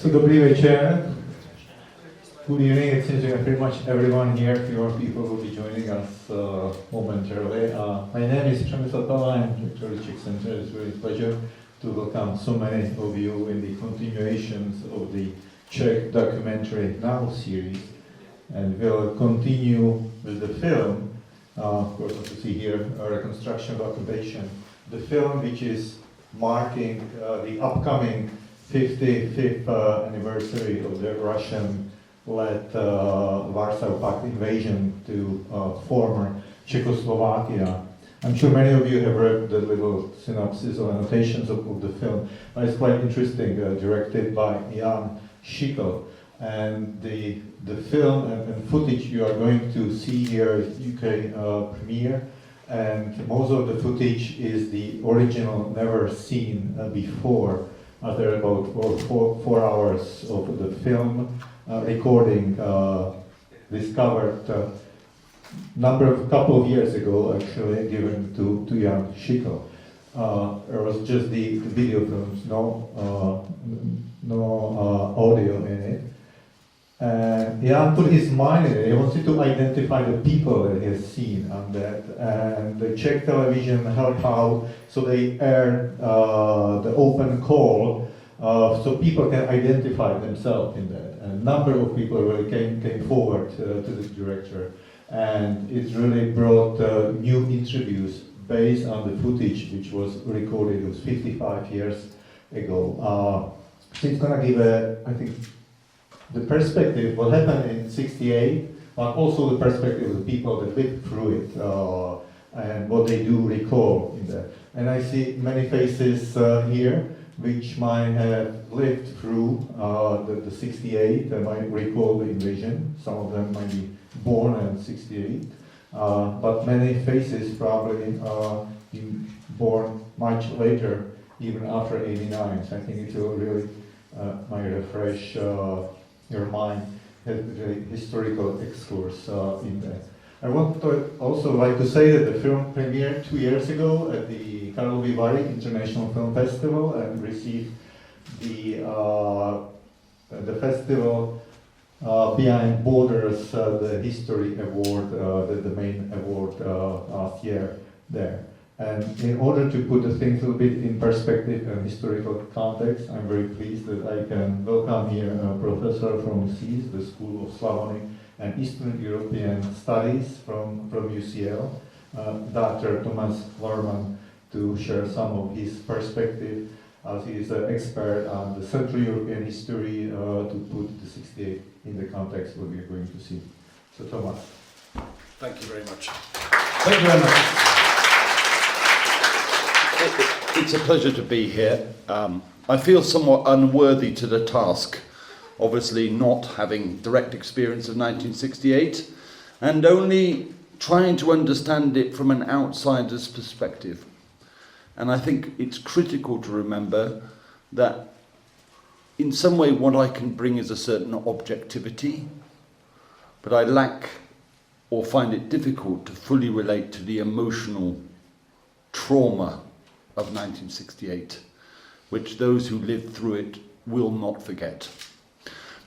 So dobrý večer. Good evening. It seems we have pretty much everyone here. Fewer people will be joining us momentarily. My name is Přemysl Pela. I'm director of the Czech Centre. It's really a pleasure to welcome so many of you in the continuations of the Czech documentary Now series. And we'll continue with the film, of course, as you see here, Reconstruction of Occupation. The film which is marking the upcoming 55th anniversary of the Russian-led Warsaw Pact invasion to former Czechoslovakia. I'm sure many of you have read the little synopsis or annotations of the film. It's quite interesting, directed by Jan Schickel. And the film and footage you are going to see here is UK premiere. And most of the footage is the original, never seen before. There are about four hours of the film recording discovered couple of years ago, actually, given to Jan Schickel. There was just the video films, no audio in it. And Jan put his mind in it. He wanted to identify the people that he has seen on that. And the Czech television helped out, so they aired the open call, so people can identify themselves in that. And a number of people really came forward to the director. And it really brought new interviews based on the footage which was recorded. It was 55 years ago. So it's going to give I think, the perspective, what happened in '68, but also the perspective of the people that lived through it and what they do recall in that. And I see many faces here which might have lived through the '68 and might recall the invasion. Some of them might be born in '68, but many faces probably born much later, even after '89. So I think it will really might refresh your mind, has a historical excursus in that. I want to also like to say that the film premiered 2 years ago at the Karlovy Vary International Film Festival and received the festival Behind Borders, the History Award, the main award last year there. And in order to put the things a little bit in perspective and historical context, I'm very pleased that I can welcome here a professor from SEAS, the School of Slavonic and Eastern European Studies from UCL, Dr. Thomas Lorman, to share some of his perspective, as he is an expert on the Central European history, to put the '68 in the context what we are going to see. So Thomas. Thank you very much. Thank you very much. It's a pleasure to be here. I feel somewhat unworthy to the task, obviously not having direct experience of 1968 and only trying to understand it from an outsider's perspective. And I think it's critical to remember that in some way what I can bring is a certain objectivity, but I lack or find it difficult to fully relate to the emotional trauma of 1968, which those who lived through it will not forget.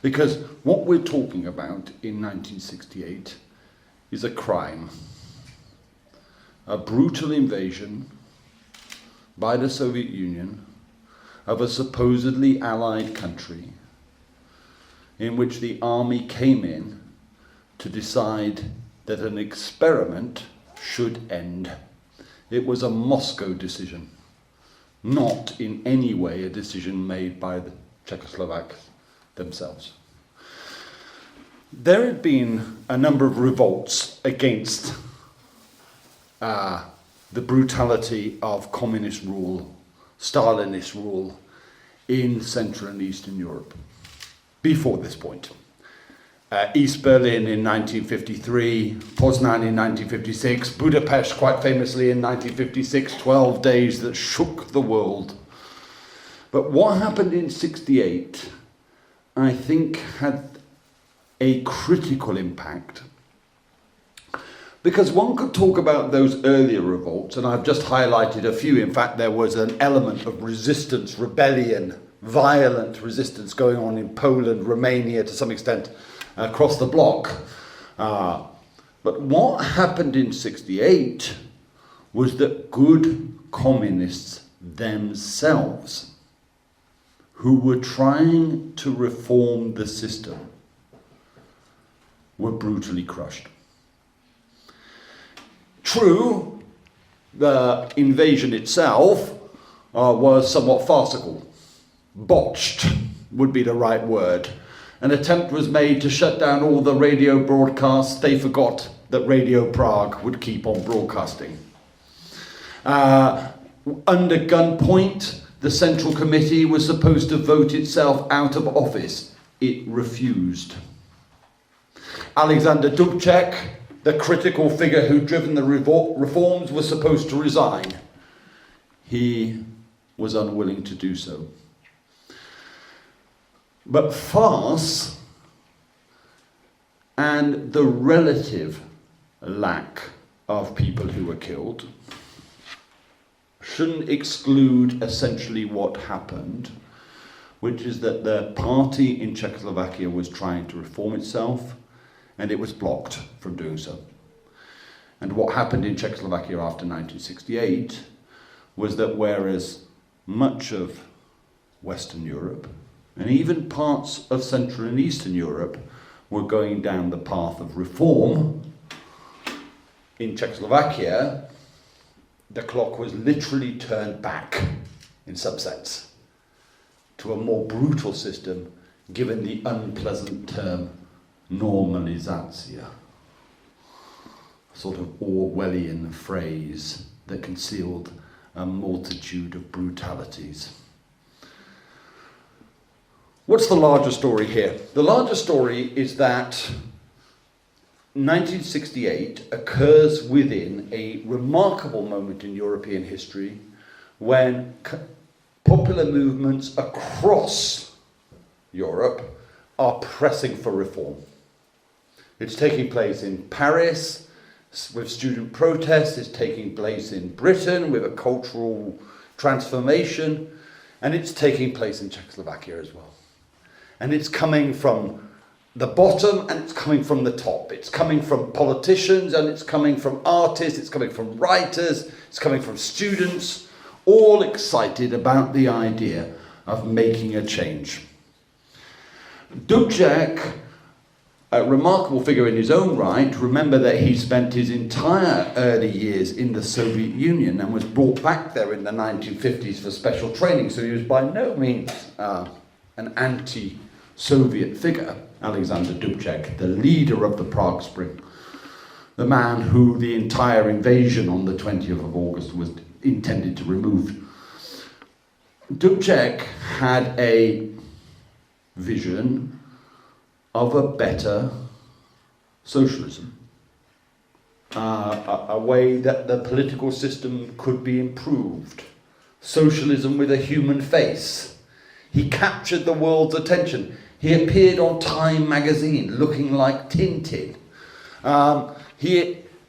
Because what we're talking about in 1968 is a crime, a brutal invasion by the Soviet Union of a supposedly allied country in which the army came in to decide that an experiment should end. It was a Moscow decision, not in any way a decision made by the Czechoslovaks themselves. There had been a number of revolts against the brutality of communist rule, Stalinist rule in Central and Eastern Europe before this point. East Berlin in 1953, Poznan in 1956, Budapest quite famously in 1956, 12 days that shook the world. But what happened in '68, I think, had a critical impact. Because one could talk about those earlier revolts, and I've just highlighted a few. In fact, there was an element of resistance, rebellion violent resistance going on in Poland, Romania, to some extent across the bloc. But what happened in 68 was that good communists themselves, who were trying to reform the system, were brutally crushed. True, the invasion itself was somewhat farcical. Botched would be the right word. An attempt was made to shut down all the radio broadcasts. They forgot that Radio Prague would keep on broadcasting. Under gunpoint, the Central Committee was supposed to vote itself out of office. It refused. Alexander Dubček, the critical figure who'd driven the reforms, was supposed to resign. He was unwilling to do so. But farce and the relative lack of people who were killed shouldn't exclude essentially what happened, which is that the party in Czechoslovakia was trying to reform itself, and it was blocked from doing so. And what happened in Czechoslovakia after 1968 was that whereas much of Western Europe, and even parts of Central and Eastern Europe, were going down the path of reform, in Czechoslovakia, the clock was literally turned back, in some sense, to a more brutal system, given the unpleasant term normalizacja, a sort of Orwellian phrase that concealed a multitude of brutalities. What's the larger story here? The larger story is that 1968 occurs within a remarkable moment in European history when popular movements across Europe are pressing for reform. It's taking place in Paris with student protests, it's taking place in Britain with a cultural transformation, and it's taking place in Czechoslovakia as well. And it's coming from the bottom and it's coming from the top. It's coming from politicians and it's coming from artists, it's coming from writers, it's coming from students, all excited about the idea of making a change. Dubček, a remarkable figure in his own right, remember that he spent his entire early years in the Soviet Union and was brought back there in the 1950s for special training, so he was by no means an anti-Soviet figure. Alexander Dubček, the leader of the Prague Spring, the man who the entire invasion on the 20th of August was intended to remove. Dubček had a vision of a better socialism, a way that the political system could be improved, socialism with a human face. He captured the world's attention. He appeared on Time magazine looking like Tintin.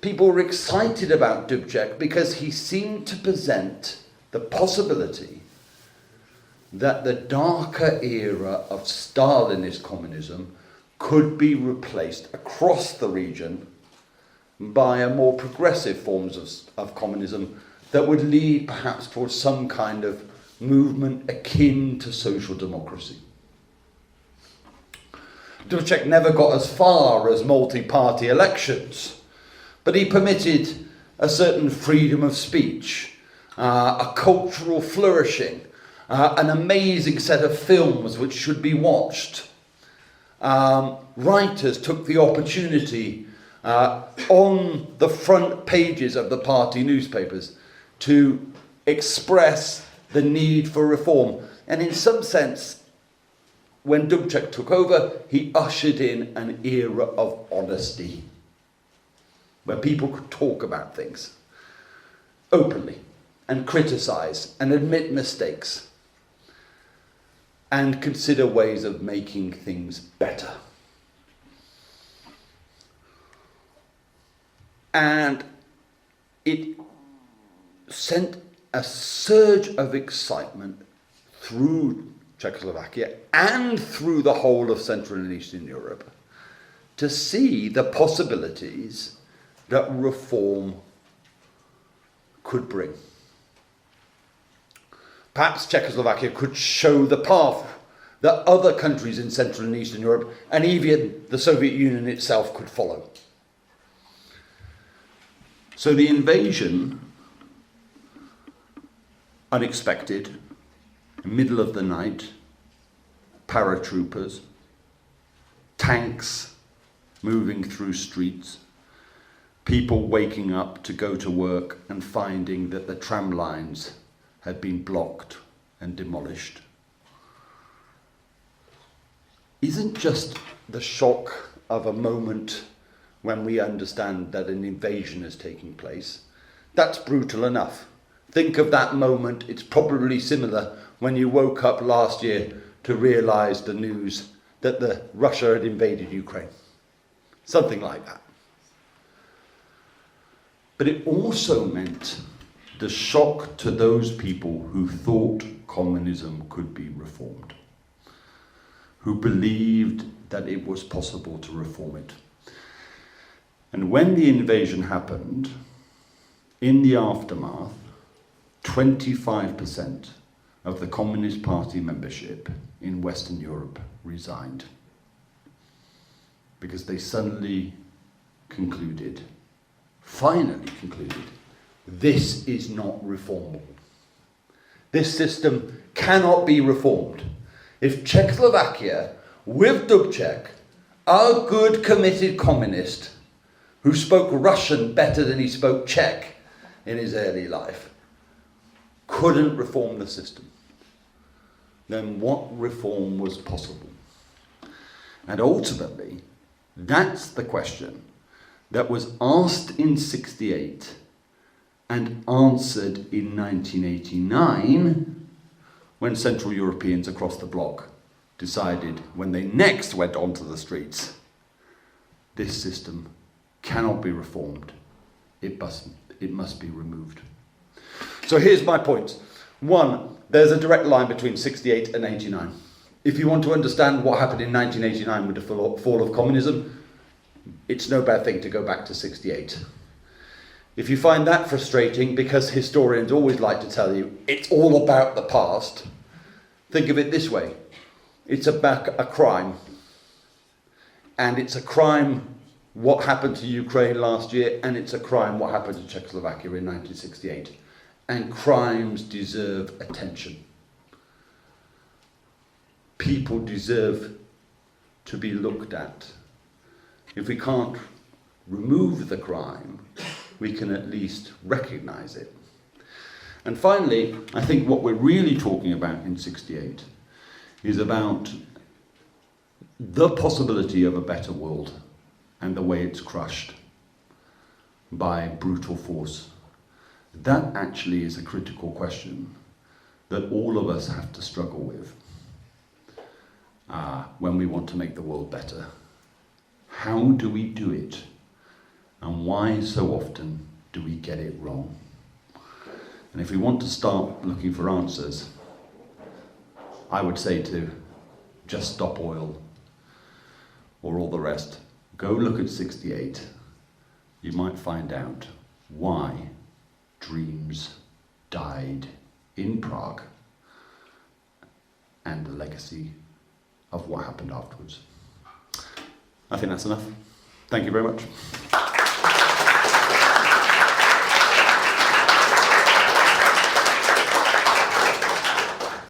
People were excited about Dubček because he seemed to present the possibility that the darker era of Stalinist communism could be replaced across the region by a more progressive forms of communism that would lead perhaps towards some kind of movement akin to social democracy. Dubček never got as far as multi-party elections, but he permitted a certain freedom of speech, a cultural flourishing, an amazing set of films which should be watched. Writers took the opportunity on the front pages of the party newspapers to express the need for reform. And in some sense, when Dubček took over, he ushered in an era of honesty, where people could talk about things openly and criticize and admit mistakes and consider ways of making things better. And it sent a surge of excitement through Czechoslovakia and through the whole of Central and Eastern Europe to see the possibilities that reform could bring. Perhaps Czechoslovakia could show the path that other countries in Central and Eastern Europe, and even the Soviet Union itself, could follow. So the invasion, unexpected, middle of the night, paratroopers, tanks moving through streets, people waking up to go to work and finding that the tram lines had been blocked and demolished, isn't just the shock of a moment when we understand that an invasion is taking place. That's brutal enough. Think of that moment. It's probably similar when you woke up last year to realise the news that Russia had invaded Ukraine. Something like that. But it also meant the shock to those people who thought communism could be reformed, who believed that it was possible to reform it. And when the invasion happened, in the aftermath, 25% of the Communist Party membership in Western Europe resigned, because they suddenly concluded, finally concluded, this is not reformable. This system cannot be reformed. If Czechoslovakia, with Dubek, a good committed communist who spoke Russian better than he spoke Czech in his early life, couldn't reform the system, then what reform was possible? And ultimately, that's the question that was asked in '68 and answered in 1989 when Central Europeans across the bloc decided, when they next went onto the streets, this system cannot be reformed, it must be removed. So here's my points. One, there's a direct line between 68 and 89. If you want to understand what happened in 1989 with the fall of communism, it's no bad thing to go back to 68. If you find that frustrating, because historians always like to tell you it's all about the past, think of it this way. It's about a crime. And it's a crime what happened to Ukraine last year, and it's a crime what happened to Czechoslovakia in 1968. And crimes deserve attention. People deserve to be looked at. If we can't remove the crime, we can at least recognise it. And finally, I think what we're really talking about in '68 is about the possibility of a better world and the way it's crushed by brutal force. That actually is a critical question that all of us have to struggle with when we want to make the world better. How do we do it? And why so often do we get it wrong? And if we want to start looking for answers, I would say to just stop oil or all the rest. Go look at '68. You might find out why dreams died in Prague and the legacy of what happened afterwards. I think that's enough. Thank you very much.